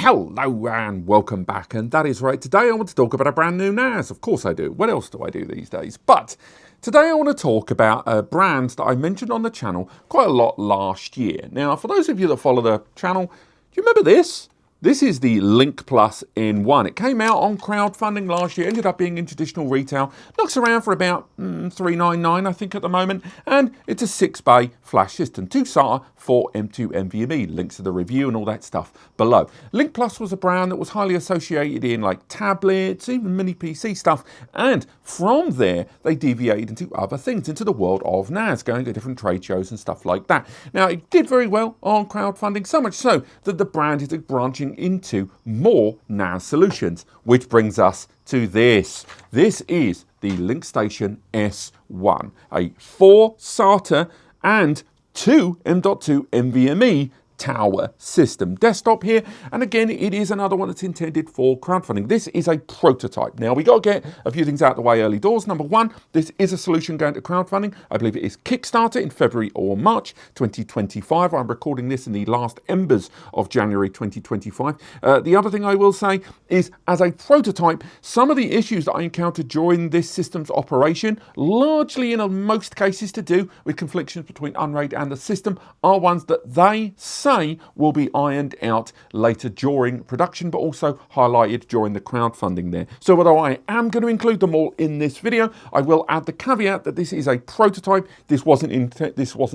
Hello and welcome back, and that is right. Today I want to talk about a brand new NAS. Of course I do. What else do I do these days? But today I want to talk about a brand that I mentioned on the channel quite a lot last year. Now, for those of you that follow the channel, do you remember this? This is the Link Plus N1. It came out on crowdfunding last year, ended up being in traditional retail, knocks around for about $399 I think at the moment, and it's a 6-bay flash system, 2 SATA, 4 M2 NVMe, links to the review and all that stuff below. Link Plus was a brand that was highly associated in like tablets, even mini PC stuff, and from there they deviated into other things, into the world of NAS, going to different trade shows and stuff like that. Now, it did very well on crowdfunding, so much so that the brand is branching into more NAS solutions, which brings us to this. This is the LinkStation S1, a 4 SATA and 2 M.2 NVMe tower system desktop here, and again it is another one that's intended for crowdfunding. This is a prototype. Now we got to get a few things out of the way early doors. Number one, this is a solution going to crowdfunding. I believe it is Kickstarter in February or March 2025. I'm recording this in the last embers of January 2025. The other thing I will say is, as a prototype, some of the issues that I encountered during this system's operation, largely in most cases to do with conflictions between Unraid and the system, are ones that they say will be ironed out later during production, but also highlighted during the crowdfunding there. So although I am going to include them all in this video, I will add the caveat that this is a prototype. This wasn't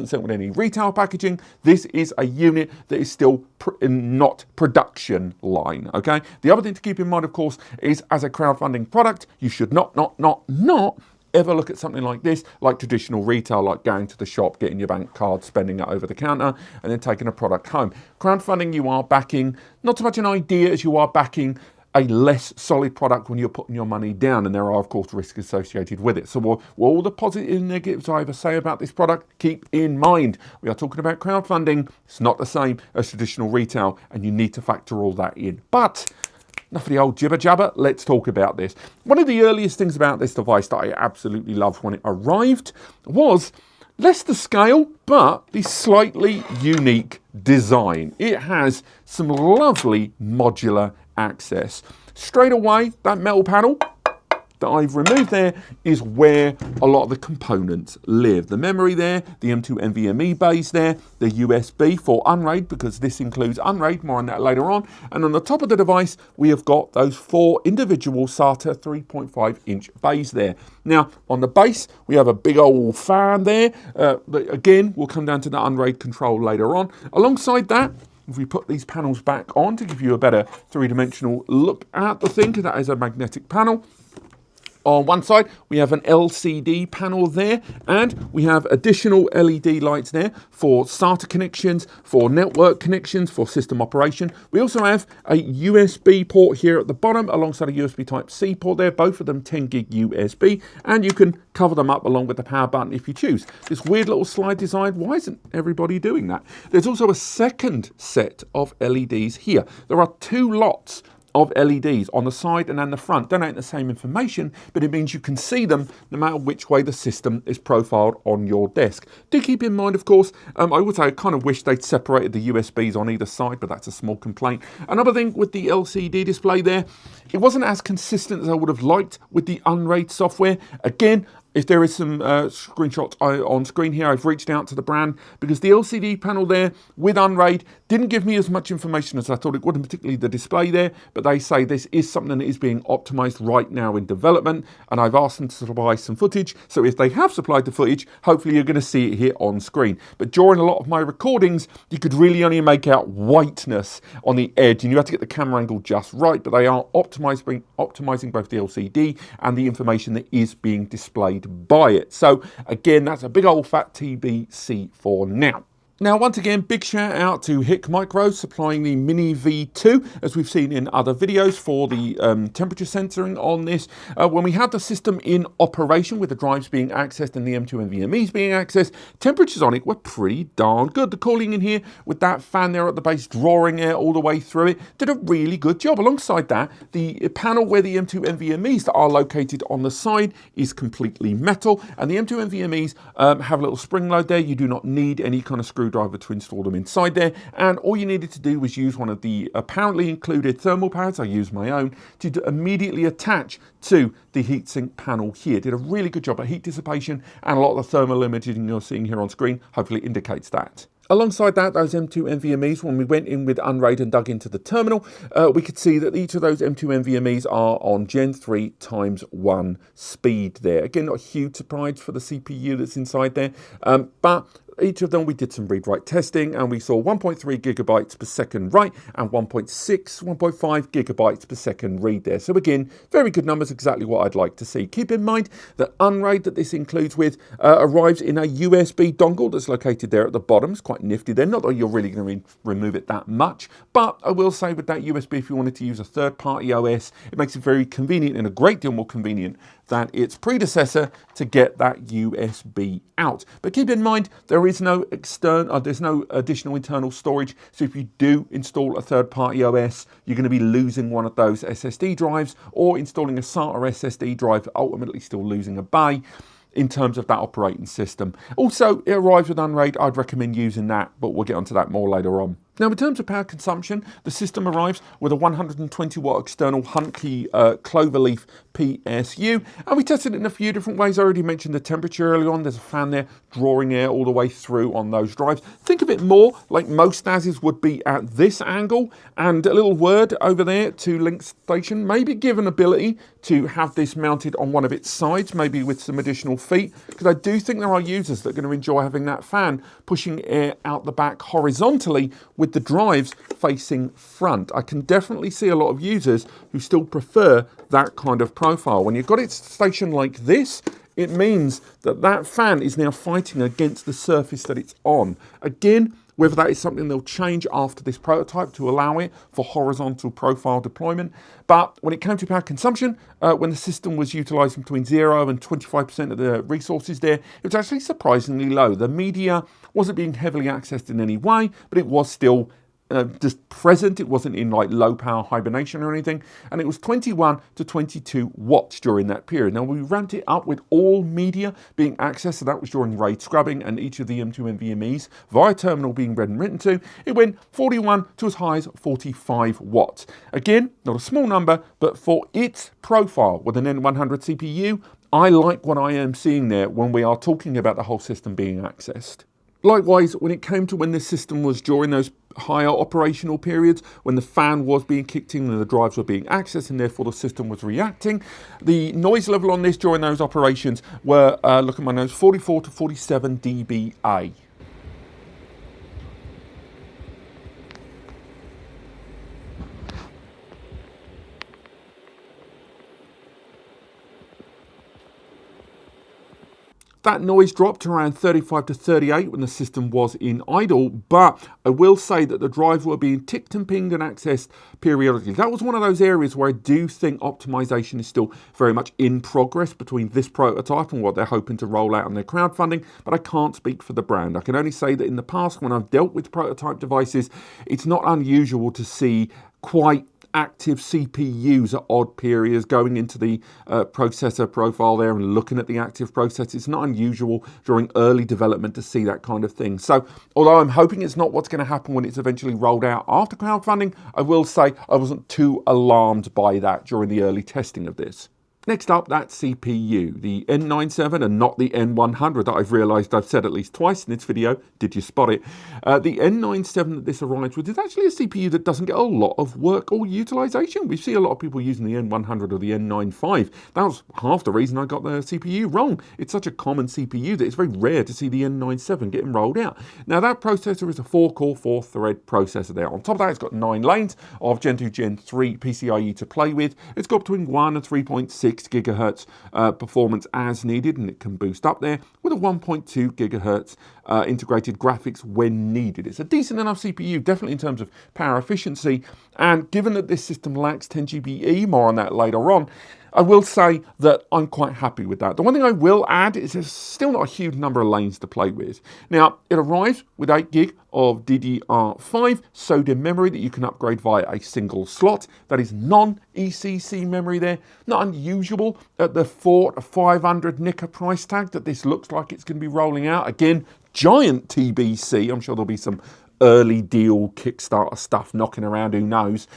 sent with any retail packaging. This is a unit that is still not production line. Okay. The other thing to keep in mind, of course, is as a crowdfunding product, you should not ever look at something like this, like traditional retail, like going to the shop, getting your bank card, spending it over the counter, and then taking a product home. Crowdfunding, you are backing not so much an idea as you are backing a less solid product when you're putting your money down, and there are, of course, risks associated with it. So all the positives and negatives I ever say about this product, keep in mind. We are talking about crowdfunding. It's not the same as traditional retail, and you need to factor all that in. But enough of the old jibber jabber, let's talk about this. One of the earliest things about this device that I absolutely loved when it arrived was less the scale, but the slightly unique design. It has some lovely modular access. Straight away, that metal panel that I've removed there is where a lot of the components live. The memory there, the M2 NVMe bays there, the USB for Unraid, because this includes Unraid, more on that later on. And on the top of the device, we have got those 4 individual SATA 3.5-inch bays there. Now, on the base, we have a big old fan there. That again, will come down to the Unraid control later on. Alongside that, if we put these panels back on to give you a better three-dimensional look at the thing, because that is a magnetic panel. On one side, we have an LCD panel there, and we have additional LED lights there for SATA connections, for network connections, for system operation. We also have a USB port here at the bottom, alongside a USB Type-C port there, both of them 10 gig USB, and you can cover them up along with the power button if you choose. This weird little slide design, why isn't everybody doing that? There's also a second set of LEDs here. There are 2 lots of LEDs on the side and on the front. Don't have the same information, but it means you can see them no matter which way the system is profiled on your desk. Do keep in mind, of course, I would say I kind of wish they'd separated the USBs on either side, but that's a small complaint. Another thing with the LCD display there, it wasn't as consistent as I would have liked with the Unraid software. Again, if there is some screenshots on screen here, I've reached out to the brand because the LCD panel there with Unraid didn't give me as much information as I thought it would, and particularly the display there, but they say this is something that is being optimized right now in development, and I've asked them to supply some footage, so if they have supplied the footage, hopefully you're going to see it here on screen. But during a lot of my recordings, you could really only make out whiteness on the edge, and you have to get the camera angle just right, but they are optimizing both the LCD and the information that is being displayed by it. So again, that's a big old fat TBC for now. Now, once again, big shout out to HIC Micro supplying the Mini V2, as we've seen in other videos, for the temperature sensoring on this. When we had the system in operation with the drives being accessed and the M2 NVMe's being accessed, temperatures on it were pretty darn good. The cooling in here with that fan there at the base drawing air all the way through it did a really good job. Alongside that, the panel where the M2 NVMe's that are located on the side is completely metal, and the M2 NVMe's have a little spring load there. You do not need any kind of screw screwdriver to install them inside there, and all you needed to do was use one of the apparently included thermal pads, I used my own, to immediately attach to the heatsink panel here. It did a really good job at heat dissipation, and a lot of the thermal imaging you're seeing here on screen hopefully indicates that. Alongside that, those M2 NVMe's, when we went in with Unraid and dug into the terminal, we could see that each of those M2 NVMe's are on Gen 3 ×1 speed there. Again, not a huge surprise for the CPU that's inside there, but each of them we did some read-write testing, and we saw 1.3 gigabytes per second write and 1.5 gigabytes per second read there. So again, very good numbers, exactly what I'd like to see. Keep in mind that Unraid that this includes with arrives in a USB dongle that's located there at the bottom. It's quite nifty there. Not that you're really going to remove it that much, but I will say with that USB, if you wanted to use a third-party OS, it makes it very convenient, and a great deal more convenient than its predecessor, to get that USB out. But keep in mind, there's no additional internal storage. So if you do install a third-party OS, you're going to be losing one of those SSD drives, or installing a SATA SSD drive, ultimately still losing a bay in terms of that operating system. Also, it arrives with Unraid. I'd recommend using that, but we'll get onto that more later on. Now, in terms of power consumption, the system arrives with a 120 watt external Huntkey Cloverleaf PSU, and we tested it in a few different ways. I already mentioned the temperature early on. There's a fan there drawing air all the way through on those drives. Think of it more like most NASs would be at this angle, and a little word over there to LinkStation, maybe give an ability to have this mounted on one of its sides, maybe with some additional feet, because I do think there are users that are going to enjoy having that fan pushing air out the back horizontally with the drives facing front. I can definitely see a lot of users who still prefer that kind of profile. When you've got it stationed like this, it means that that fan is now fighting against the surface that it's on. Again, whether that is something they'll change after this prototype to allow it for horizontal profile deployment. But when it came to power consumption, when the system was utilizing between 0 and 25% of the resources there, it was actually surprisingly low. The media wasn't being heavily accessed in any way, but it was still just present. It wasn't in like low power hibernation or anything, and it was 21 to 22 watts during that period. Now we ramped it up with all media being accessed, so that was during RAID scrubbing and each of the M2 NVMe's via terminal being read and written to. It went 41 to as high as 45 watts. Again, not a small number, but for its profile with an N100 CPU, I like what I am seeing there when we are talking about the whole system being accessed. Likewise, when it came to when this system was during those higher operational periods, when the fan was being kicked in and the drives were being accessed and therefore the system was reacting, the noise level on this during those operations were, look at my notes, 44 to 47 dBA. That noise dropped to around 35 to 38 when the system was in idle, but I will say that the drives were being ticked and pinged and accessed periodically. That was one of those areas where I do think optimization is still very much in progress between this prototype and what they're hoping to roll out on their crowdfunding, but I can't speak for the brand. I can only say that in the past, when I've dealt with prototype devices, it's not unusual to see quite active CPUs at odd periods going into the processor profile there and looking at the active process. It's not unusual during early development to see that kind of thing. So although I'm hoping it's not what's going to happen when it's eventually rolled out after crowdfunding, I will say I wasn't too alarmed by that during the early testing of this. Next up, that CPU, the N97 and not the N100 that I've realised I've said at least twice in this video. Did you spot it? The N97 that this arrives with is actually a CPU that doesn't get a lot of work or utilisation. We see a lot of people using the N100 or the N95. That was half the reason I got the CPU wrong. It's such a common CPU that it's very rare to see the N97 getting rolled out. Now that processor is a 4-core, 4-thread processor there. On top of that, it's got 9 lanes of Gen 2, Gen 3 PCIe to play with. It's got between 1 and 3.6 gigahertz performance as needed, and it can boost up there with a 1.2 gigahertz integrated graphics when needed. It's a decent enough CPU, definitely in terms of power efficiency, and given that this system lacks 10 GBE, more on that later on, I will say that I'm quite happy with that. The one thing I will add is there's still not a huge number of lanes to play with. Now, it arrives with 8 gig of DDR5 SODIMM memory that you can upgrade via a single slot. That is non-ECC memory there. Not unusual at the 400 to 500 Nika price tag that this looks like it's going to be rolling out. Again, giant TBC. I'm sure there'll be some early deal Kickstarter stuff knocking around, who knows.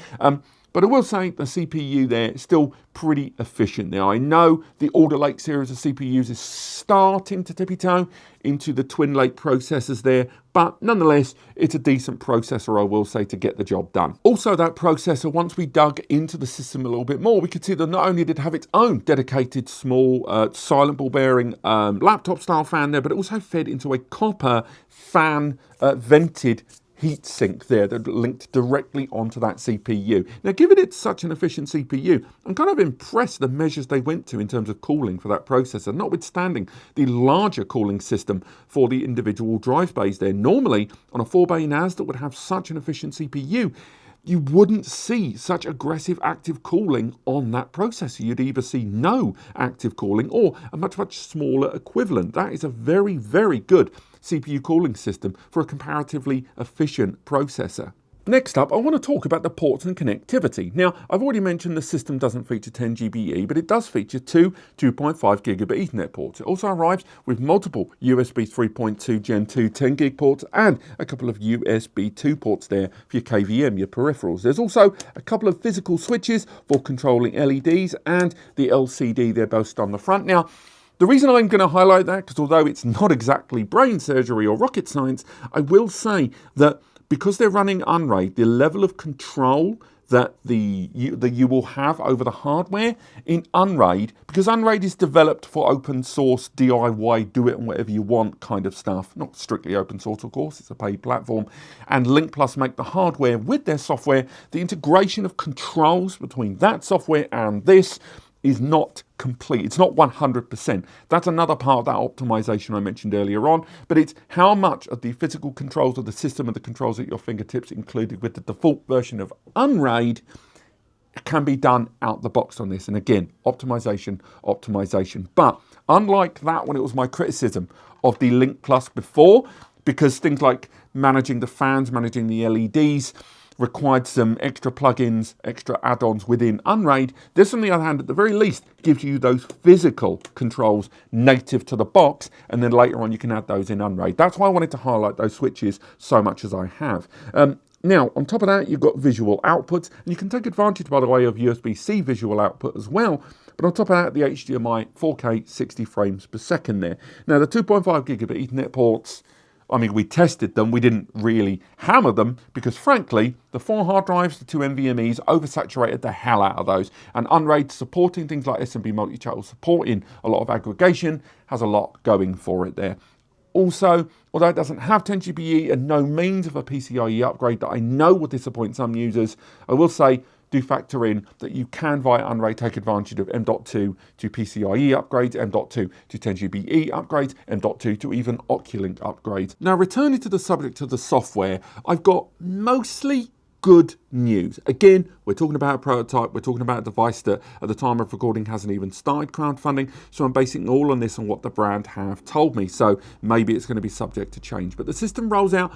But I will say the CPU there is still pretty efficient now. I know the Alder Lake series of CPUs is starting to tippy toe into the Twin Lake processors there, but nonetheless, it's a decent processor, I will say, to get the job done. Also, that processor, once we dug into the system a little bit more, we could see that not only did it have its own dedicated small silent ball bearing laptop style fan there, but it also fed into a copper fan vented heatsink there that linked directly onto that CPU. Now, given it's such an efficient CPU, I'm kind of impressed the measures they went to in terms of cooling for that processor, notwithstanding the larger cooling system for the individual drive bays there. Normally, on a 4-bay NAS that would have such an efficient CPU, you wouldn't see such aggressive active cooling on that processor. You'd either see no active cooling or a much, much smaller equivalent. That is a very, very good CPU cooling system for a comparatively efficient processor. Next up, I want to talk about the ports and connectivity. Now, I've already mentioned the system doesn't feature 10 GBE, but it does feature two 2.5 gigabit Ethernet ports. It also arrives with multiple USB 3.2 Gen 2 10 gig ports and a couple of USB 2 ports there for your KVM, your peripherals. There's also a couple of physical switches for controlling LEDs and the LCD there both on the front. Now, the reason I'm going to highlight that, because although it's not exactly brain surgery or rocket science, I will say that because they're running Unraid, the level of control that you will have over the hardware in Unraid, because Unraid is developed for open source, DIY, do it and whatever you want kind of stuff, not strictly open source of course, it's a paid platform, and Link Plus make the hardware with their software. The integration of controls between that software and this is not complete. It's not 100%. That's another part of that optimization I mentioned earlier on, but it's how much of the physical controls of the system and the controls at your fingertips included with the default version of Unraid can be done out the box on this. And again, optimization. But unlike that, when it was my criticism of the Link Plus before, because things like managing the fans, managing the LEDs, required some extra plugins, extra add-ons within Unraid. This, on the other hand, at the very least, gives you those physical controls native to the box, and then later on you can add those in Unraid. That's why I wanted to highlight those switches so much as I have. Now, on top of that, you've got visual outputs, and you can take advantage, by the way, of USB-C visual output as well. But on top of that, the HDMI 4K 60 frames per second there. Now, the 2.5 gigabit Ethernet ports, I mean, we tested them, we didn't really hammer them because frankly, the 4 hard drives, the 2 NVMe's oversaturated the hell out of those. And Unraid supporting things like SMB multi-channel, supporting a lot of aggregation, has a lot going for it there. Also, although it doesn't have 10 GBE and no means of a PCIe upgrade that I know will disappoint some users, I will say, do factor in that you can, via Unraid, take advantage of M.2 to PCIe upgrades, M.2 to 10GBE upgrades, M.2 to even Oculink upgrades. Now, returning to the subject of the software, I've got mostly good news. Again, we're talking about a prototype, we're talking about a device that at the time of recording hasn't even started crowdfunding, so I'm basing all on this on what the brand have told me, so maybe it's going to be subject to change. But the system rolls out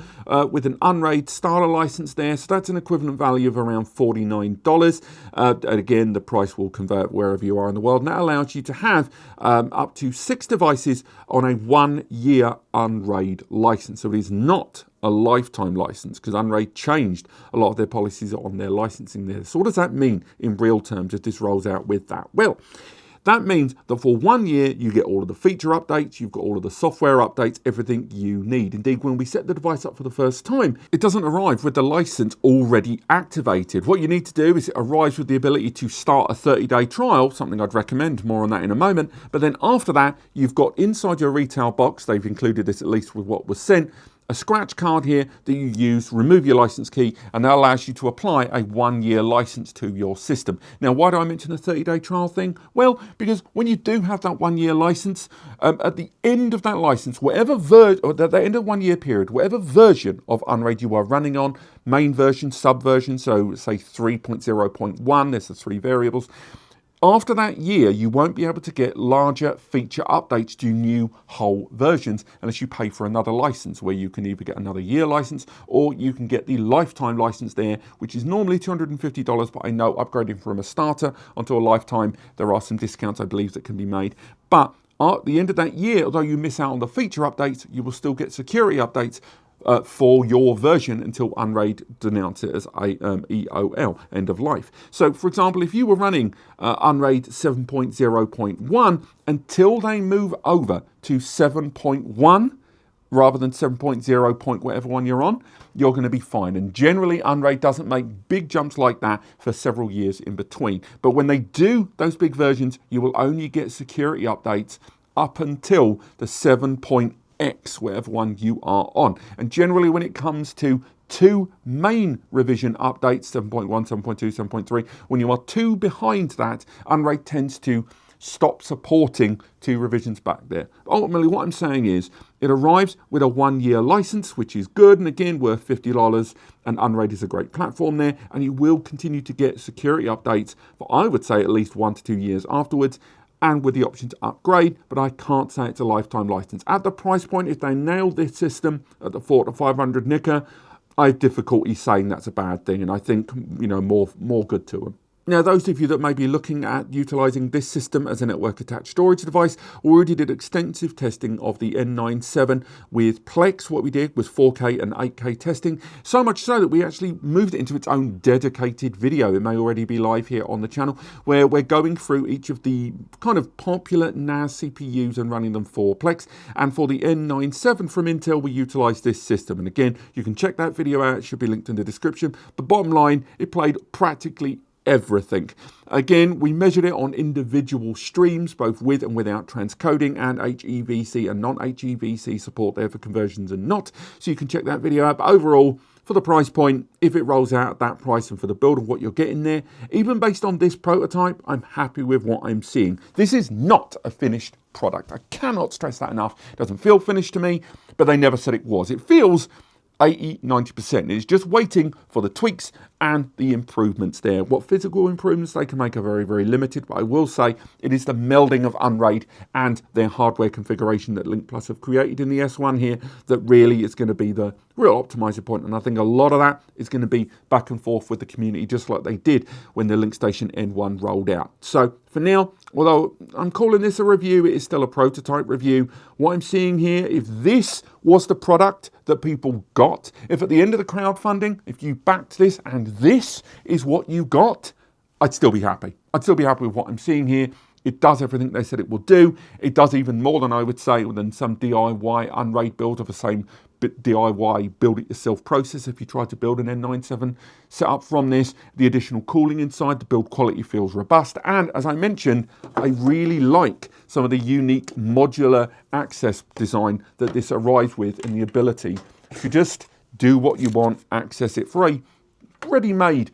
with an Unraid starter license there, so that's an equivalent value of around $49. And again, the price will convert wherever you are in the world, and that allows you to have up to 6 devices on a 1-year Unraid license. So it is not a lifetime license, because Unraid changed a lot of their policies on their licensing there. So what does that mean in real terms if this rolls out with that? Well, that means that for 1 year, you get all of the feature updates, you've got all of the software updates, everything you need. Indeed, when we set the device up for the first time, it doesn't arrive with the license already activated. What you need to do is it arrives with the ability to start a 30-day trial, something I'd recommend, more on that in a moment. But then after that, you've got inside your retail box, they've included this at least with what was sent, a scratch card here that you use, remove your license key, and that allows you to apply a 1-year license to your system. Now, why do I mention the 30-day trial thing? Well, because when you do have that 1-year license, at the end of that license, whatever version, or at the end of 1-year period, whatever version of Unraid you are running on, main version, subversion, so say 3.0.1, there's the 3 variables, After that year, you won't be able to get larger feature updates to new whole versions unless you pay for another license, where you can either get another year license or you can get the lifetime license there, which is normally $250, but I know upgrading from a starter onto a lifetime, there are some discounts I believe that can be made. But at the end of that year, although you miss out on the feature updates, you will still get security updates for your version until Unraid denounce it as EOL, end of life. So, for example, if you were running Unraid 7.0.1 until they move over to 7.1 rather than 7.0 point whatever one you're on, you're going to be fine. And generally, Unraid doesn't make big jumps like that for several years in between. But when they do those big versions, you will only get security updates up until the 7.x, whatever one you are on. And generally, when it comes to two main revision updates, 7.1, 7.2, 7.3, when you are two behind that, Unraid tends to stop supporting two revisions back there. Ultimately, what I'm saying is it arrives with a 1-year license, which is good, and again, worth $50, and Unraid is a great platform there, and you will continue to get security updates for, I would say, at least 1 to 2 years afterwards, and with the option to upgrade, but I can't say it's a lifetime license. At the price point, if they nail this system at the 400 to 500 nicker, I have difficulty saying that's a bad thing, and I think, you know, more good to them. Now, those of you that may be looking at utilising this system as a network-attached storage device already did extensive testing of the N97 with Plex. What we did was 4K and 8K testing, so much so that we actually moved it into its own dedicated video. It may already be live here on the channel, where we're going through each of the kind of popular NAS CPUs and running them for Plex. And for the N97 from Intel, we utilised this system. And again, you can check that video out. It should be linked in the description. But bottom line, it played practically everything. Again, we measured it on individual streams, both with and without transcoding, and HEVC and non-HEVC support there for conversions and not. So you can check that video out. But overall, for the price point, if it rolls out at that price and for the build of what you're getting there, even based on this prototype, I'm happy with what I'm seeing. This is not a finished product. I cannot stress that enough. It doesn't feel finished to me, but they never said it was. It feels 80-90%. It's just waiting for the tweaks and the improvements there. What physical improvements they can make are very, very limited, but I will say it is the melding of Unraid and their hardware configuration that Link Plus have created in the S1 here that really is going to be the real optimizer point. And I think a lot of that is going to be back and forth with the community, just like they did when the LinkStation N1 rolled out. So for now, although I'm calling this a review, it is still a prototype review. What I'm seeing here, if this was the product that people got, if at the end of the crowdfunding, if you backed this and this is what you got, I'd still be happy. I'd still be happy with what I'm seeing here. It does everything they said it will do. It does even more than I would say than some DIY Unraid build of the same DIY build-it-yourself process. If you try to build an N97 setup from this, the additional cooling inside, the build quality feels robust. And as I mentioned, I really like some of the unique modular access design that this arrives with, and the ability to just do what you want, access it for a ready-made,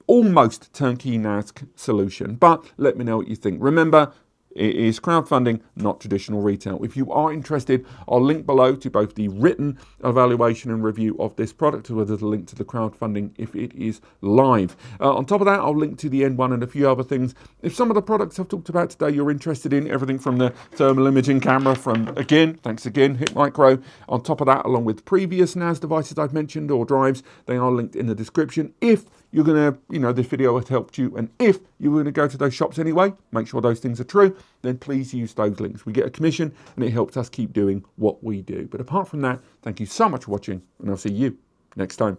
almost turnkey NAS solution. But let me know what you think. Remember, it is crowdfunding, not traditional retail. If you are interested, I'll link below to both the written evaluation and review of this product, as well as a link to the crowdfunding if it is live. On top of that, I'll link to the N1 and a few other things. If some of the products I've talked about today you're interested in, everything from the thermal imaging camera from, again, thanks again, Hit Micro. On top of that, along with previous NAS devices I've mentioned or drives, they are linked in the description. If you're going to, this video has helped you, and if you're going to go to those shops anyway, make sure those things are true, then please use those links. We get a commission and it helps us keep doing what we do. But apart from that, thank you so much for watching, and I'll see you next time.